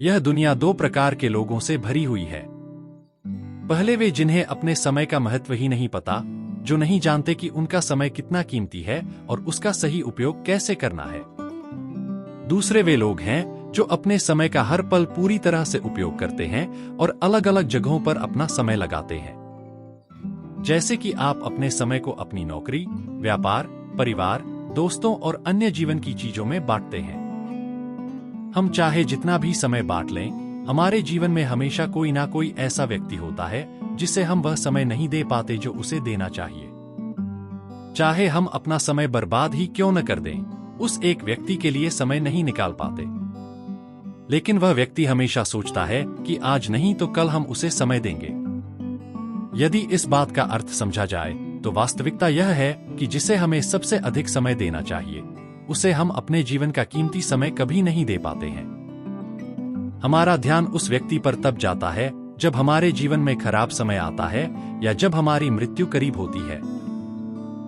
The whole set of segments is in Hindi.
यह दुनिया दो प्रकार के लोगों से भरी हुई है। पहले वे जिन्हें अपने समय का महत्व ही नहीं पता, जो नहीं जानते कि उनका समय कितना कीमती है और उसका सही उपयोग कैसे करना है। दूसरे वे लोग हैं जो अपने समय का हर पल पूरी तरह से उपयोग करते हैं और अलग अलग जगहों पर अपना समय लगाते हैं। जैसे कि आप अपने समय को अपनी नौकरी, व्यापार, परिवार, दोस्तों और अन्य जीवन की चीजों में बांटते हैं। हम चाहे जितना भी समय बांट लें, हमारे जीवन में हमेशा कोई ना कोई ऐसा व्यक्ति होता है जिसे हम वह समय नहीं दे पाते जो उसे देना चाहिए। चाहे हम अपना समय बर्बाद ही क्यों न कर दें, उस एक व्यक्ति के लिए समय नहीं निकाल पाते। लेकिन वह व्यक्ति हमेशा सोचता है कि आज नहीं तो कल हम उसे समय देंगे। यदि इस बात का अर्थ समझा जाए तो वास्तविकता यह है कि जिसे हमें सबसे अधिक समय देना चाहिए, उसे हम अपने जीवन का कीमती समय कभी नहीं दे पाते हैं। हमारा ध्यान उस व्यक्ति पर तब जाता है जब हमारे जीवन में खराब समय आता है या जब हमारी मृत्यु करीब होती है।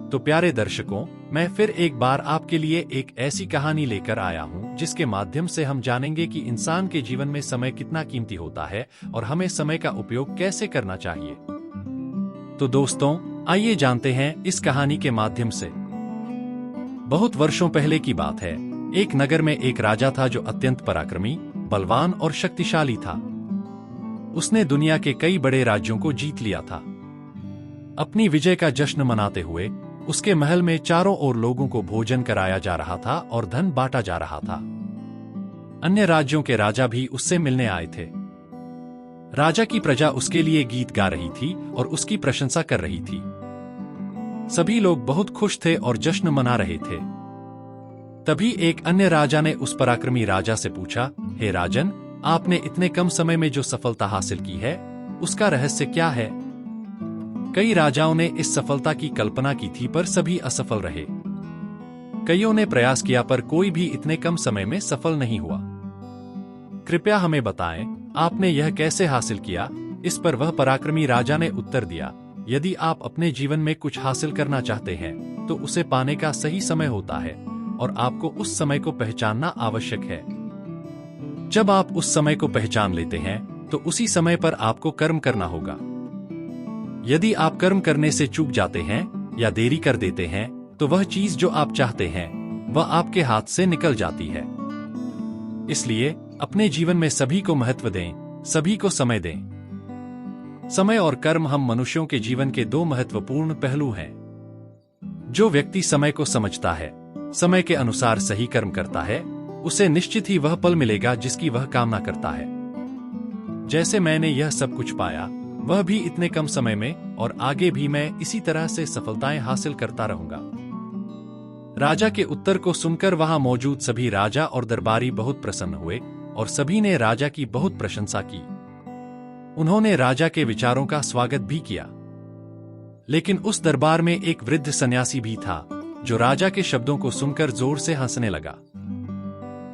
तो प्यारे दर्शकों, मैं फिर एक बार आपके लिए एक ऐसी कहानी लेकर आया हूं जिसके माध्यम से हम जानेंगे कि इंसान के जीवन में समय कितना कीमती होता है और हमें समय का उपयोग कैसे करना चाहिए। तो दोस्तों, आइए जानते हैं इस कहानी के माध्यम से। बहुत वर्षों पहले की बात है। एक नगर में एक राजा था जो अत्यंत पराक्रमी, बलवान और शक्तिशाली था। उसने दुनिया के कई बड़े राज्यों को जीत लिया था। अपनी विजय का जश्न मनाते हुए उसके महल में चारों ओर लोगों को भोजन कराया जा रहा था और धन बांटा जा रहा था। अन्य राज्यों के राजा भी उससे मिलने आए थे। राजा की प्रजा उसके लिए गीत गा रही थी और उसकी प्रशंसा कर रही थी। सभी लोग बहुत खुश थे और जश्न मना रहे थे। तभी एक अन्य राजा ने उस पराक्रमी राजा से पूछा, हे राजन, आपने इतने कम समय में जो सफलता हासिल की है, उसका रहस्य क्या है? कई राजाओं ने इस सफलता की कल्पना की थी पर सभी असफल रहे। कईयों ने प्रयास किया पर कोई भी इतने कम समय में सफल नहीं हुआ। कृपया हमें बताएं, आपने यह कैसे हासिल किया? इस पर वह पराक्रमी राजा ने उत्तर दिया, यदि आप अपने जीवन में कुछ हासिल करना चाहते हैं तो उसे पाने का सही समय होता है और आपको उस समय को पहचानना आवश्यक है। जब आप उस समय को पहचान लेते हैं तो उसी समय पर आपको कर्म करना होगा। यदि आप कर्म करने से चूक जाते हैं या देरी कर देते हैं तो वह चीज जो आप चाहते हैं वह आपके हाथ से निकल जाती है। इसलिए अपने जीवन में सभी को महत्व दें, सभी को समय दें। समय और कर्म हम मनुष्यों के जीवन के दो महत्वपूर्ण पहलू हैं। जो व्यक्ति समय को समझता है, समय के अनुसार सही कर्म करता है, उसे निश्चित ही वह पल मिलेगा जिसकी वह कामना करता है। जैसे मैंने यह सब कुछ पाया, वह भी इतने कम समय में, और आगे भी मैं इसी तरह से सफलताएं हासिल करता रहूंगा। राजा के उत्तर को सुनकर वहां मौजूद सभी राजा और दरबारी बहुत प्रसन्न हुए और सभी ने राजा की बहुत प्रशंसा की। उन्होंने राजा के विचारों का स्वागत भी किया। लेकिन उस दरबार में एक वृद्ध सन्यासी भी था जो राजा के शब्दों को सुनकर जोर से हंसने लगा।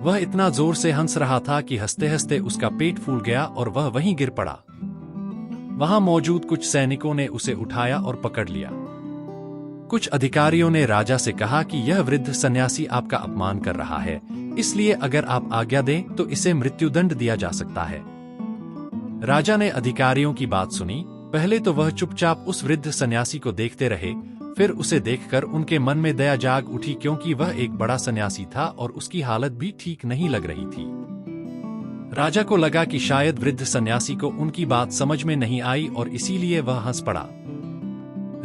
वह इतना जोर से हंस रहा था कि हंसते हंसते उसका पेट फूल गया और वह वहीं गिर पड़ा। वहां मौजूद कुछ सैनिकों ने उसे उठाया और पकड़ लिया। कुछ अधिकारियों ने राजा से कहा कि यह वृद्ध सन्यासी आपका अपमान कर रहा है, इसलिए अगर आप आज्ञा दें तो इसे मृत्युदंड दिया जा सकता है। राजा ने अधिकारियों की बात सुनी। पहले तो वह चुपचाप उस वृद्ध सन्यासी को देखते रहे, फिर उसे देखकर उनके मन में दया जाग उठी, क्योंकि वह एक बड़ा सन्यासी था और उसकी हालत भी ठीक नहीं लग रही थी। राजा को लगा कि शायद वृद्ध सन्यासी को उनकी बात समझ में नहीं आई और इसीलिए वह हंस पड़ा।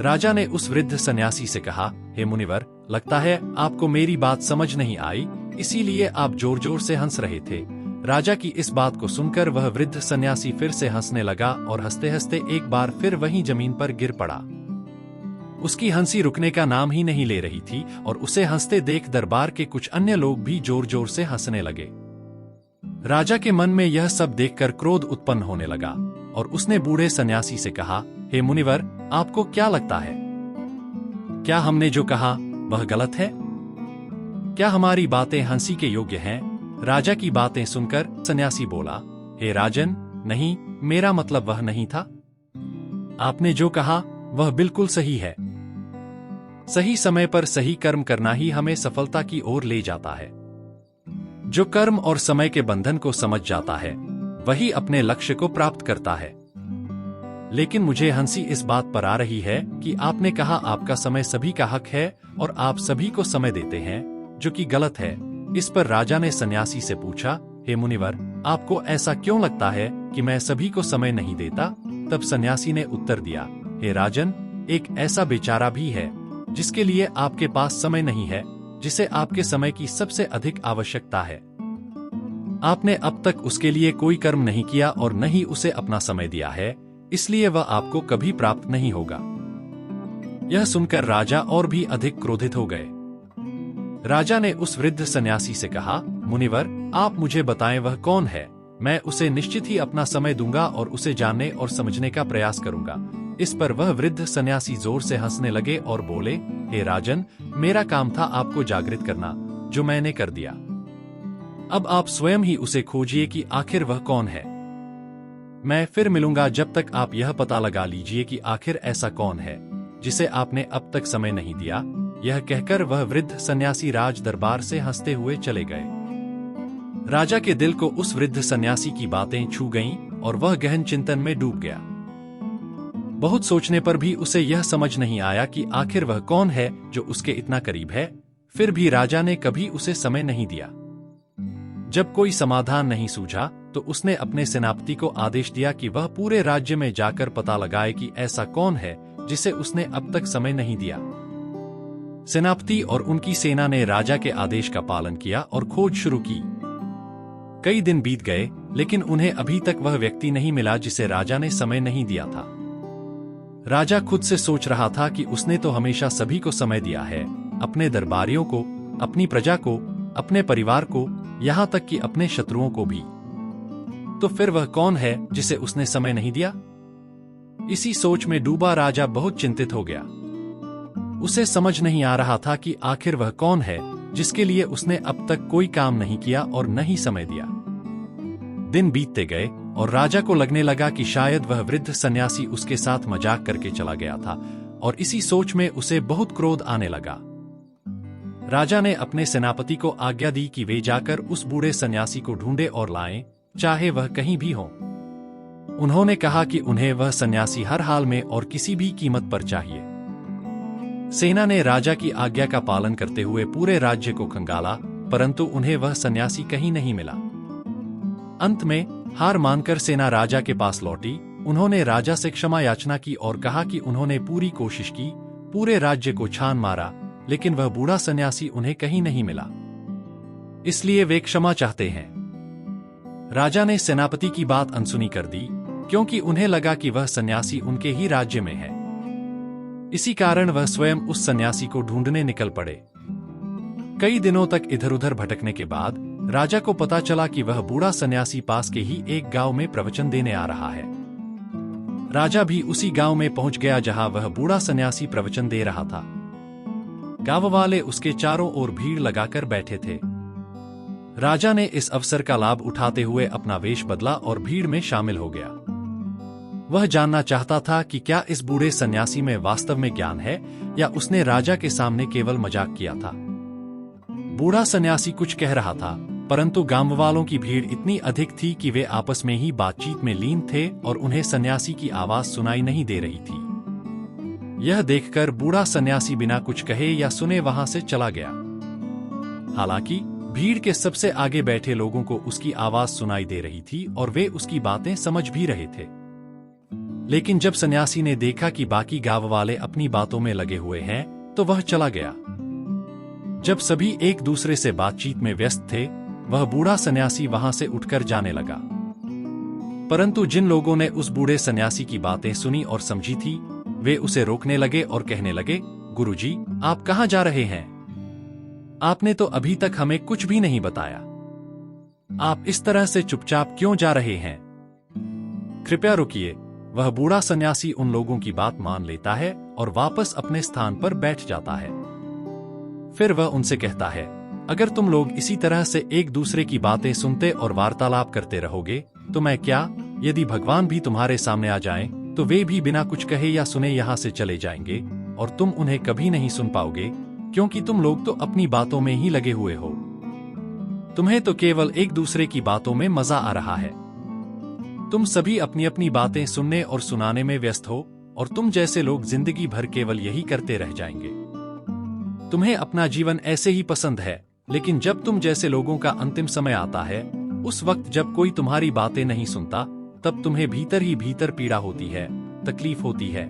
राजा ने उस वृद्ध सन्यासी से कहा, हे मुनिवर, लगता है आपको मेरी बात समझ नहीं आई, इसीलिए आप जोर जोर से हंस रहे थे। राजा की इस बात को सुनकर वह वृद्ध सन्यासी फिर से हंसने लगा और हंसते हंसते एक बार फिर वहीं जमीन पर गिर पड़ा। उसकी हंसी रुकने का नाम ही नहीं ले रही थी और उसे हंसते देख दरबार के कुछ अन्य लोग भी जोर जोर से हंसने लगे। राजा के मन में यह सब देखकर क्रोध उत्पन्न होने लगा और उसने बूढ़े सन्यासी से कहा, हे मुनिवर, आपको क्या लगता है? क्या हमने जो कहा वह गलत है? क्या हमारी बातें हंसी के योग्य हैं? राजा की बातें सुनकर सन्यासी बोला, हे राजन, नहीं, मेरा मतलब वह नहीं था। आपने जो कहा वह बिल्कुल सही है। सही समय पर सही कर्म करना ही हमें सफलता की ओर ले जाता है। जो कर्म और समय के बंधन को समझ जाता है वही अपने लक्ष्य को प्राप्त करता है। लेकिन मुझे हंसी इस बात पर आ रही है कि आपने कहा आपका समय सभी का हक है और आप सभी को समय देते हैं, जो कि गलत है। इस पर राजा ने सन्यासी से पूछा, हे मुनिवर, आपको ऐसा क्यों लगता है कि मैं सभी को समय नहीं देता? तब सन्यासी ने उत्तर दिया, हे राजन, एक ऐसा बेचारा भी है जिसके लिए आपके पास समय नहीं है, जिसे आपके समय की सबसे अधिक आवश्यकता है। आपने अब तक उसके लिए कोई कर्म नहीं किया और न ही उसे अपना समय दिया है, इसलिए वह आपको कभी प्राप्त नहीं होगा। यह सुनकर राजा और भी अधिक क्रोधित हो गए। राजा ने उस वृद्ध सन्यासी से कहा, मुनिवर, आप मुझे बताएं वह कौन है, मैं उसे निश्चित ही अपना समय दूंगा और उसे जानने और समझने का प्रयास करूंगा। इस पर वह वृद्ध सन्यासी जोर से हंसने लगे और बोले, हे राजन, मेरा काम था आपको जागृत करना, जो मैंने कर दिया। अब आप स्वयं ही उसे खोजिए कि आखिर वह कौन है। मैं फिर मिलूंगा जब तक आप यह पता लगा लीजिए कि आखिर ऐसा कौन है जिसे आपने अब तक समय नहीं दिया। यह कहकर वह वृद्ध सन्यासी राज दरबार से हंसते हुए चले गए। राजा के दिल को उस वृद्ध सन्यासी की बातें छू गईं और वह गहन चिंतन में डूब गया। बहुत सोचने पर भी उसे यह समझ नहीं आया कि आखिर वह कौन है जो उसके इतना करीब है। फिर भी राजा ने कभी उसे समय नहीं दिया। जब कोई समाधान नहीं सूझा तो उसने अपने सेनापति को आदेश दिया कि वह पूरे राज्य में जाकर पता लगाए कि ऐसा कौन है जिसे उसने अब तक समय नहीं दिया। सेनापति और उनकी सेना ने राजा के आदेश का पालन किया और खोज शुरू की। कई दिन बीत गए, लेकिन उन्हें अभी तक वह व्यक्ति नहीं मिला जिसे राजा ने समय नहीं दिया था। राजा खुद से सोच रहा था कि उसने तो हमेशा सभी को समय दिया है, अपने दरबारियों को, अपनी प्रजा को, अपने परिवार को, यहाँ तक कि अपने शत्रुओं को भी। तो फिर वह कौन है जिसे उसने समय नहीं दिया? इसी सोच में डूबा राजा बहुत चिंतित हो गया। उसे समझ नहीं आ रहा था कि आखिर वह कौन है जिसके लिए उसने अब तक कोई काम नहीं किया और न ही समय दिया। दिन बीतते गए और राजा को लगने लगा कि शायद वह वृद्ध सन्यासी उसके साथ मजाक करके चला गया था, और इसी सोच में उसे बहुत क्रोध आने लगा। राजा ने अपने सेनापति को आज्ञा दी कि वे जाकर उस बूढ़े सन्यासी को ढूंढे और लाएं, चाहे वह कहीं भी हो। उन्होंने कहा कि उन्हें वह सन्यासी हर हाल में और किसी भी कीमत पर चाहिए। सेना ने राजा की आज्ञा का पालन करते हुए पूरे राज्य को खंगाला, परंतु उन्हें वह सन्यासी कहीं नहीं मिला। अंत में हार मानकर सेना राजा के पास लौटी। उन्होंने राजा से क्षमा याचना की और कहा कि उन्होंने पूरी कोशिश की, पूरे राज्य को छान मारा, लेकिन वह बूढ़ा सन्यासी उन्हें कहीं नहीं मिला, इसलिए वे क्षमा चाहते हैं। राजा ने सेनापति की बात अनसुनी कर दी, क्योंकि उन्हें लगा कि वह सन्यासी उनके ही राज्य में है। इसी कारण वह स्वयं उस सन्यासी को ढूंढने निकल पड़े। कई दिनों तक इधर उधर भटकने के बाद राजा को पता चला कि वह बूढ़ा सन्यासी पास के ही एक गांव में प्रवचन देने आ रहा है। राजा भी उसी गांव में पहुंच गया जहां वह बूढ़ा सन्यासी प्रवचन दे रहा था। गांव वाले उसके चारों ओर भीड़ लगाकर बैठे थे। राजा ने इस अवसर का लाभ उठाते हुए अपना वेश बदला और भीड़ में शामिल हो गया। वह जानना चाहता था कि क्या इस बूढ़े सन्यासी में वास्तव में ज्ञान है या उसने राजा के सामने केवल मजाक किया था। बूढ़ा सन्यासी कुछ कह रहा था, परंतु गांव वालों की भीड़ इतनी अधिक थी कि वे आपस में ही बातचीत में लीन थे और उन्हें सन्यासी की आवाज सुनाई नहीं दे रही थी। यह देखकर बूढ़ा सन्यासी बिना कुछ कहे या सुने वहां से चला गया। हालांकि भीड़ के सबसे आगे बैठे लोगों को उसकी आवाज सुनाई दे रही थी और वे उसकी बातें समझ भी रहे थे। लेकिन जब सन्यासी ने देखा कि बाकी गांव वाले अपनी बातों में लगे हुए हैं, तो वह चला गया। जब सभी एक दूसरे से बातचीत में व्यस्त थे, वह बूढ़ा सन्यासी वहां से उठकर जाने लगा। परंतु जिन लोगों ने उस बूढ़े सन्यासी की बातें सुनी और समझी थी, वे उसे रोकने लगे और कहने लगे, गुरुजी, आप कहां जा रहे हैं? आपने तो अभी तक हमें कुछ भी नहीं बताया। आप इस तरह से चुपचाप क्यों जा रहे हैं? कृपया रुकिए। वह बूढ़ा सन्यासी उन लोगों की बात मान लेता है और वापस अपने स्थान पर बैठ जाता है। फिर वह उनसे कहता है, अगर तुम लोग इसी तरह से एक दूसरे की बातें सुनते और वार्तालाप करते रहोगे, तो मैं क्या, यदि भगवान भी तुम्हारे सामने आ जाएं, तो वे भी बिना कुछ कहे या सुने यहाँ से चले जाएंगे और तुम उन्हें कभी नहीं सुन पाओगे, क्योंकि तुम लोग तो अपनी बातों में ही लगे हुए हो। तुम्हें तो केवल एक दूसरे की बातों में मजा आ रहा है। तुम सभी अपनी अपनी बातें सुनने और सुनाने में व्यस्त हो, और तुम जैसे लोग जिंदगी भर केवल यही करते रह जाएंगे। तुम्हें अपना जीवन ऐसे ही पसंद है, लेकिन जब तुम जैसे लोगों का अंतिम समय आता है, उस वक्त जब कोई तुम्हारी बातें नहीं सुनता, तब तुम्हें भीतर ही भीतर पीड़ा होती है, तकलीफ होती है।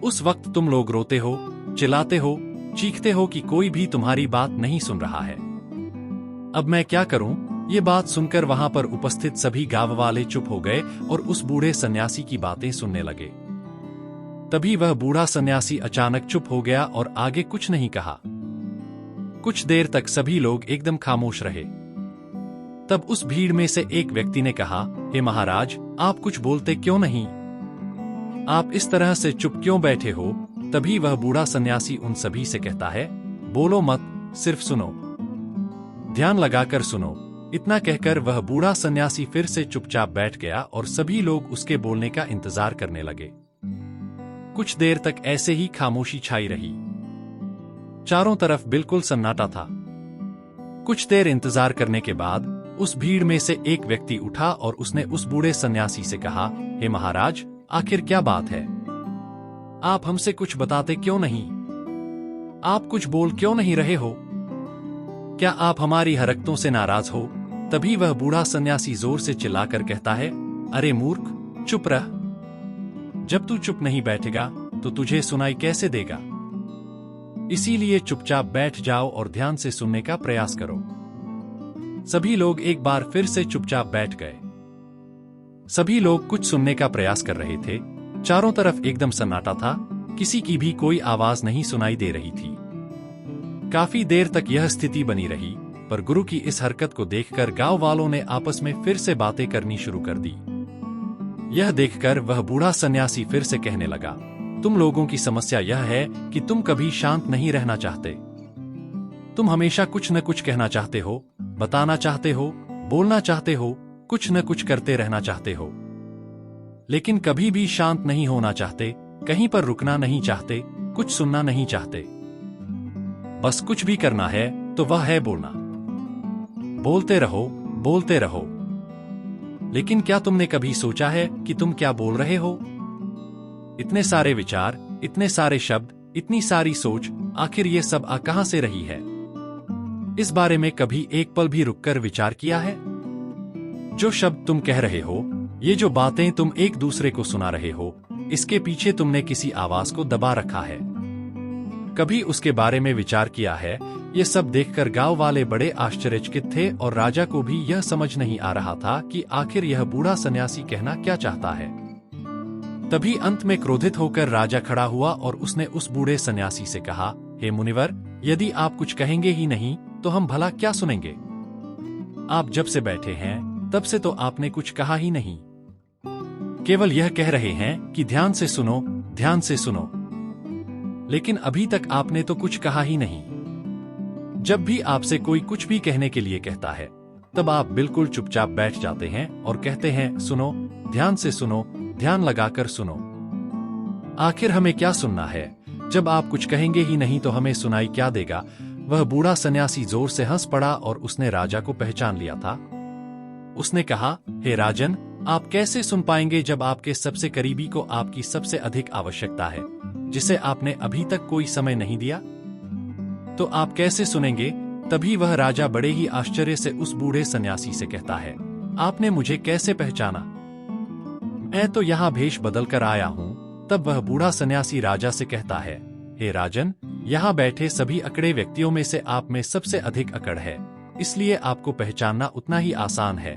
उस वक्त तुम लोग रोते हो, चिल्लाते हो, चीखते हो कि कोई भी तुम्हारी बात नहीं सुन रहा है। अब मैं क्या करूं? ये बात सुनकर वहां पर उपस्थित सभी गांव वाले चुप हो गए और उस बूढ़े सन्यासी की बातें सुनने लगे। तभी वह बूढ़ा सन्यासी अचानक चुप हो गया और आगे कुछ नहीं कहा। कुछ देर तक सभी लोग एकदम खामोश रहे। तब उस भीड़ में से एक व्यक्ति ने कहा, हे महाराज, आप कुछ बोलते क्यों नहीं? आप इस तरह से चुप क्यों बैठे हो? तभी वह बूढ़ा सन्यासी उन सभी से कहता है, बोलो मत, सिर्फ सुनो, ध्यान लगाकर सुनो। इतना कहकर वह बूढ़ा सन्यासी फिर से चुपचाप बैठ गया और सभी लोग उसके बोलने का इंतजार करने लगे। कुछ देर तक ऐसे ही खामोशी छाई रही। चारों तरफ बिल्कुल सन्नाटा था। कुछ देर इंतजार करने के बाद उस भीड़ में से एक व्यक्ति उठा और उसने उस बूढ़े सन्यासी से कहा, हे महाराज, आखिर क्या बात है? आप हमसे कुछ बताते क्यों नहीं? आप कुछ बोल क्यों नहीं रहे हो? क्या आप हमारी हरकतों से नाराज हो? तभी वह बूढ़ा सन्यासी जोर से चिल्लाकर कहता है, अरे मूर्ख, चुप रह। जब तू चुप नहीं बैठेगा तो तुझे सुनाई कैसे देगा? इसीलिए चुपचाप बैठ जाओ और ध्यान से सुनने का प्रयास करो। सभी लोग एक बार फिर से चुपचाप बैठ गए। सभी लोग कुछ सुनने का प्रयास कर रहे थे। चारों तरफ एकदम सन्नाटा था, किसी की भी कोई आवाज नहीं सुनाई दे रही थी। काफी देर तक यह स्थिति बनी रही, पर गुरु की इस हरकत को देखकर गांव वालों ने आपस में फिर से बातें करनी शुरू कर दी। यह देखकर वह बूढ़ा सन्यासी फिर से कहने लगा, तुम लोगों की समस्या यह है कि तुम कभी शांत नहीं रहना चाहते। तुम हमेशा कुछ न कुछ कहना चाहते हो, बताना चाहते हो, बोलना चाहते हो, कुछ न कुछ करते रहना चाहते हो, लेकिन कभी भी शांत नहीं होना चाहते, कहीं पर रुकना नहीं चाहते, कुछ सुनना नहीं चाहते। बस कुछ भी करना है तो वह है बोलना। बोलते रहो, बोलते रहो। लेकिन क्या तुमने कभी सोचा है कि तुम क्या बोल रहे हो? इतने सारे विचार, इतने सारे शब्द, इतनी सारी सोच, आखिर ये सब आ कहां से रही है? इस बारे में कभी एक पल भी रुककर विचार किया है? जो शब्द तुम कह रहे हो, ये जो बातें तुम एक दूसरे को सुना रहे हो, इसके पीछे तुमने किसी आवाज को दबा रखा है। कभी उसके बारे में विचार किया है? ये सब देखकर गांव वाले बड़े आश्चर्यचकित थे और राजा को भी यह समझ नहीं आ रहा था कि आखिर यह बूढ़ा सन्यासी कहना क्या चाहता है। तभी अंत में क्रोधित होकर राजा खड़ा हुआ और उसने उस बूढ़े सन्यासी से कहा, हे मुनिवर, यदि आप कुछ कहेंगे ही नहीं तो हम भला क्या सुनेंगे? आप जब से बैठे हैं तब से तो आपने कुछ कहा ही नहीं, केवल यह कह रहे हैं कि ध्यान से सुनो, ध्यान से सुनो। लेकिन अभी तक आपने तो कुछ कहा ही नहीं। जब भी आपसे कोई कुछ भी कहने के लिए कहता है, तब आप बिल्कुल चुपचाप बैठ जाते हैं और कहते हैं, सुनो, ध्यान से सुनो, ध्यान लगाकर सुनो। आखिर हमें क्या सुनना है? जब आप कुछ कहेंगे ही नहीं तो हमें सुनाई क्या देगा? वह बूढ़ा सन्यासी जोर से हंस पड़ा और उसने राजा को पहचान लिया था। उसने कहा, हे राजन, आप कैसे सुन पाएंगे जब आपके सबसे करीबी को आपकी सबसे अधिक आवश्यकता है, जिसे आपने अभी तक कोई समय नहीं दिया? तो आप कैसे सुनेंगे? तभी वह राजा बड़े ही आश्चर्य से उस बूढ़े सन्यासी से कहता है, आपने मुझे कैसे पहचाना? मैं तो यहाँ भेष बदल कर आया हूँ। तब वह बूढ़ा सन्यासी राजा से कहता है, हे राजन, यहाँ बैठे सभी अकड़े व्यक्तियों में से आप में सबसे अधिक अकड़ है, इसलिए आपको पहचानना उतना ही आसान है।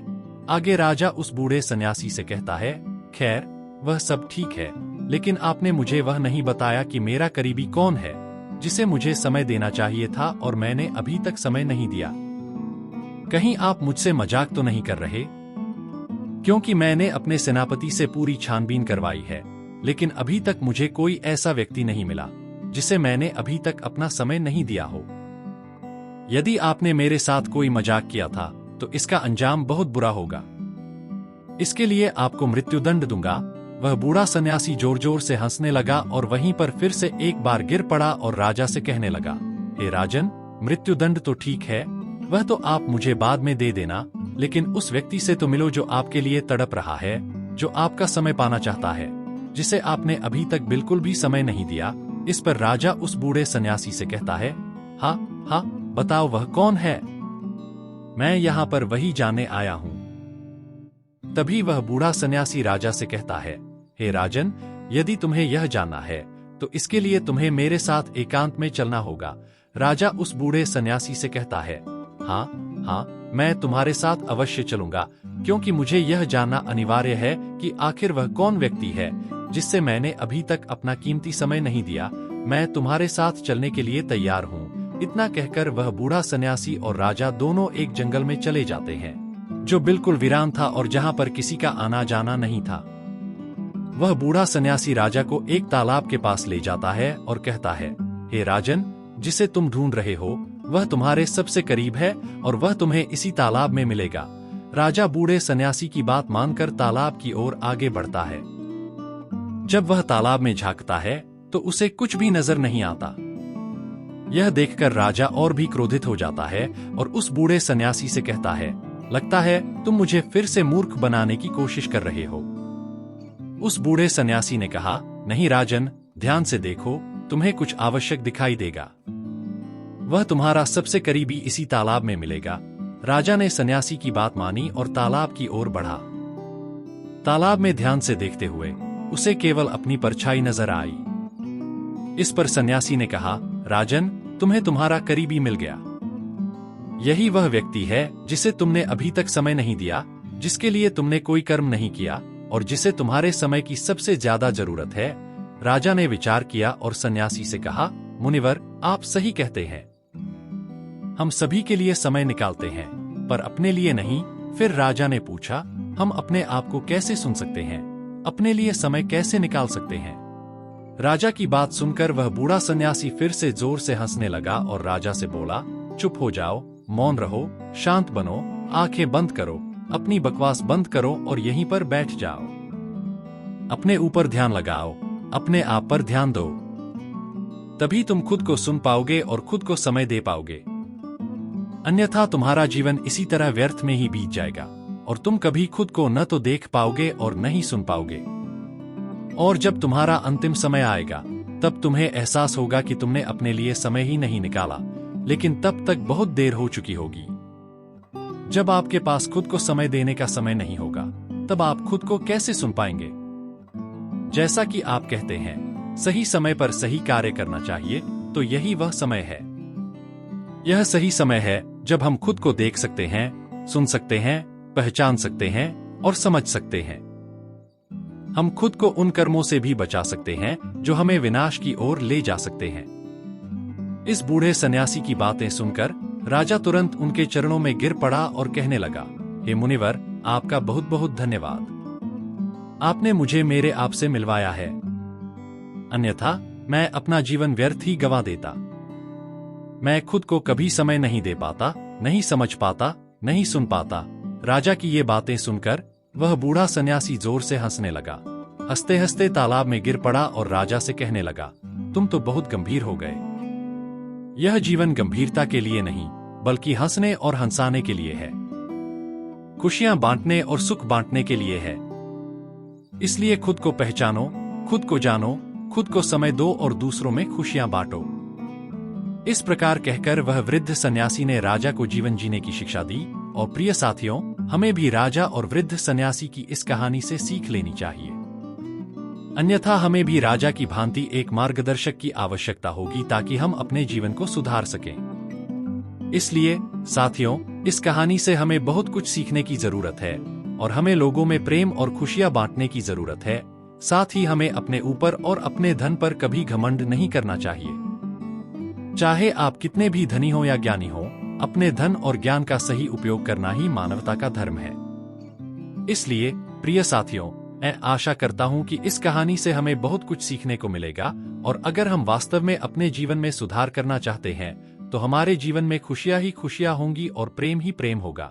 आगे राजा उस बूढ़े सन्यासी से कहता है, खैर, वह सब ठीक है, लेकिन आपने मुझे वह नहीं बताया कि मेरा करीबी कौन है, जिसे मुझे समय देना चाहिए था और मैंने अभी तक समय नहीं दिया। कहीं आप मुझसे मजाक तो नहीं कर रहे? क्योंकि मैंने अपने सेनापति से पूरी छानबीन करवाई है, लेकिन अभी तक मुझे कोई ऐसा व्यक्ति नहीं मिला जिसे मैंने अभी तक अपना समय नहीं दिया हो। यदि आपने मेरे साथ कोई मजाक किया था तो इसका अंजाम बहुत बुरा होगा। इसके लिए आपको मृत्युदंड दूंगा। वह बूढ़ा सन्यासी जोर जोर से हंसने लगा और वहीं पर फिर से एक बार गिर पड़ा और राजा से कहने लगा, हे राजन, मृत्युदंड तो ठीक है, वह तो आप मुझे बाद में दे देना, लेकिन उस व्यक्ति से तो मिलो जो आपके लिए तड़प रहा है, जो आपका समय पाना चाहता है, जिसे आपने अभी तक बिल्कुल भी समय नहीं दिया। इस पर राजा उस बूढ़े सन्यासी से कहता है, हाँ हाँ, बताओ वह कौन है, मैं यहाँ पर वही जानने आया हूँ। तभी वह बूढ़ा सन्यासी राजा से कहता है, हे राजन, यदि तुम्हें यह जानना है तो इसके लिए तुम्हें मेरे साथ एकांत में चलना होगा। राजा उस बूढ़े सन्यासी से कहता है, हाँ हाँ, मैं तुम्हारे साथ अवश्य चलूंगा, क्योंकि मुझे यह जानना अनिवार्य है कि आखिर वह कौन व्यक्ति है जिससे मैंने अभी तक अपना कीमती समय नहीं दिया। मैं तुम्हारे साथ चलने के लिए तैयार हूँ। इतना कहकर वह बूढ़ा सन्यासी और राजा दोनों एक जंगल में चले जाते हैं, जो बिल्कुल वीरान था और जहाँ पर किसी का आना जाना नहीं था। वह बूढ़ा सन्यासी राजा को एक तालाब के पास ले जाता है और कहता है, हे राजन, जिसे तुम ढूंढ रहे हो वह तुम्हारे सबसे करीब है और वह तुम्हें इसी तालाब में मिलेगा। राजा बूढ़े सन्यासी की बात मानकर तालाब की ओर आगे बढ़ता है। जब वह तालाब में झांकता है तो उसे कुछ भी नजर नहीं आता। यह देखकर राजा और भी क्रोधित हो जाता है और उस बूढ़े सन्यासी से कहता है, लगता है तुम मुझे फिर से मूर्ख बनाने की कोशिश कर रहे हो। उस बूढ़े सन्यासी ने कहा, नहीं राजन, ध्यान से देखो, तुम्हें कुछ आवश्यक दिखाई देगा। वह तुम्हारा सबसे करीबी इसी तालाब में मिलेगा। राजा ने सन्यासी की बात मानी और तालाब की ओर बढ़ा। तालाब में ध्यान से देखते हुए उसे केवल अपनी परछाई नजर आई। इस पर सन्यासी ने कहा, राजन, तुम्हें तुम्हारा करीबी मिल गया। यही वह व्यक्ति है जिसे तुमने अभी तक समय नहीं दिया, जिसके लिए तुमने कोई कर्म नहीं किया और जिसे तुम्हारे समय की सबसे ज्यादा जरूरत है। राजा ने विचार किया और सन्यासी से कहा, मुनिवर, आप सही कहते हैं। हम सभी के लिए समय निकालते हैं, पर अपने लिए नहीं। फिर राजा ने पूछा, हम अपने आप को कैसे सुन सकते हैं, अपने लिए समय कैसे निकाल सकते हैं? राजा की बात सुनकर वह बूढ़ा सन्यासी फिर से जोर से हंसने लगा और राजा से बोला, चुप हो जाओ, मौन रहो, शांत बनो, आंखें बंद करो, अपनी बकवास बंद करो और यहीं पर बैठ जाओ। अपने ऊपर ध्यान लगाओ, अपने आप पर ध्यान दो, तभी तुम खुद को सुन पाओगे और खुद को समय दे पाओगे। अन्यथा तुम्हारा जीवन इसी तरह व्यर्थ में ही बीत जाएगा और तुम कभी खुद को न तो देख पाओगे और न ही सुन पाओगे। और जब तुम्हारा अंतिम समय आएगा तब तुम्हें एहसास होगा कि तुमने अपने लिए समय ही नहीं निकाला, लेकिन तब तक बहुत देर हो चुकी होगी। जब आपके पास खुद को समय देने का समय नहीं होगा तब आप खुद को कैसे सुन पाएंगे? जैसा कि आप कहते हैं, सही समय पर सही कार्य करना चाहिए, तो यही वह समय है। यह सही समय है जब हम खुद को देख सकते हैं, सुन सकते हैं, पहचान सकते हैं और समझ सकते हैं। हम खुद को उन कर्मों से भी बचा सकते हैं जो हमें विनाश की ओर ले जा सकते हैं। इस बूढ़े सन्यासी की बातें सुनकर राजा तुरंत उनके चरणों में गिर पड़ा और कहने लगा, हे मुनिवर, आपका बहुत बहुत धन्यवाद। आपने मुझे मेरे आप से मिलवाया है, अन्यथा मैं अपना जीवन व्यर्थ ही गंवा देता। मैं खुद को कभी समय नहीं दे पाता, नहीं समझ पाता, नहीं सुन पाता। राजा की ये बातें सुनकर वह बूढ़ा सन्यासी जोर से हंसने लगा। हंसते हंसते तालाब में गिर पड़ा और राजा से कहने लगा, तुम तो बहुत गंभीर हो गए। यह जीवन गंभीरता के लिए नहीं, बल्कि हंसने और हंसाने के लिए है, खुशियां बांटने और सुख बांटने के लिए है। इसलिए खुद को पहचानो, खुद को जानो, खुद को समय दो और दूसरों में खुशियां बांटो। इस प्रकार कहकर वह वृद्ध सन्यासी ने राजा को जीवन जीने की शिक्षा दी। और प्रिय साथियों, हमें भी राजा और वृद्ध सन्यासी की इस कहानी से सीख लेनी चाहिए, अन्यथा हमें भी राजा की भांति एक मार्गदर्शक की आवश्यकता होगी ताकि हम अपने जीवन को सुधार सकें। इसलिए साथियों, इस कहानी से हमें बहुत कुछ सीखने की जरूरत है और हमें लोगों में प्रेम और खुशियां बांटने की जरूरत है। साथ ही हमें अपने ऊपर और अपने धन पर कभी घमंड नहीं करना चाहिए। चाहे आप कितने भी धनी हो या ज्ञानी हो, अपने धन और ज्ञान का सही उपयोग करना ही मानवता का धर्म है। इसलिए प्रिय साथियों, मैं आशा करता हूं कि इस कहानी से हमें बहुत कुछ सीखने को मिलेगा और अगर हम वास्तव में अपने जीवन में सुधार करना चाहते हैं तो हमारे जीवन में खुशियां ही खुशियां होंगी और प्रेम ही प्रेम होगा।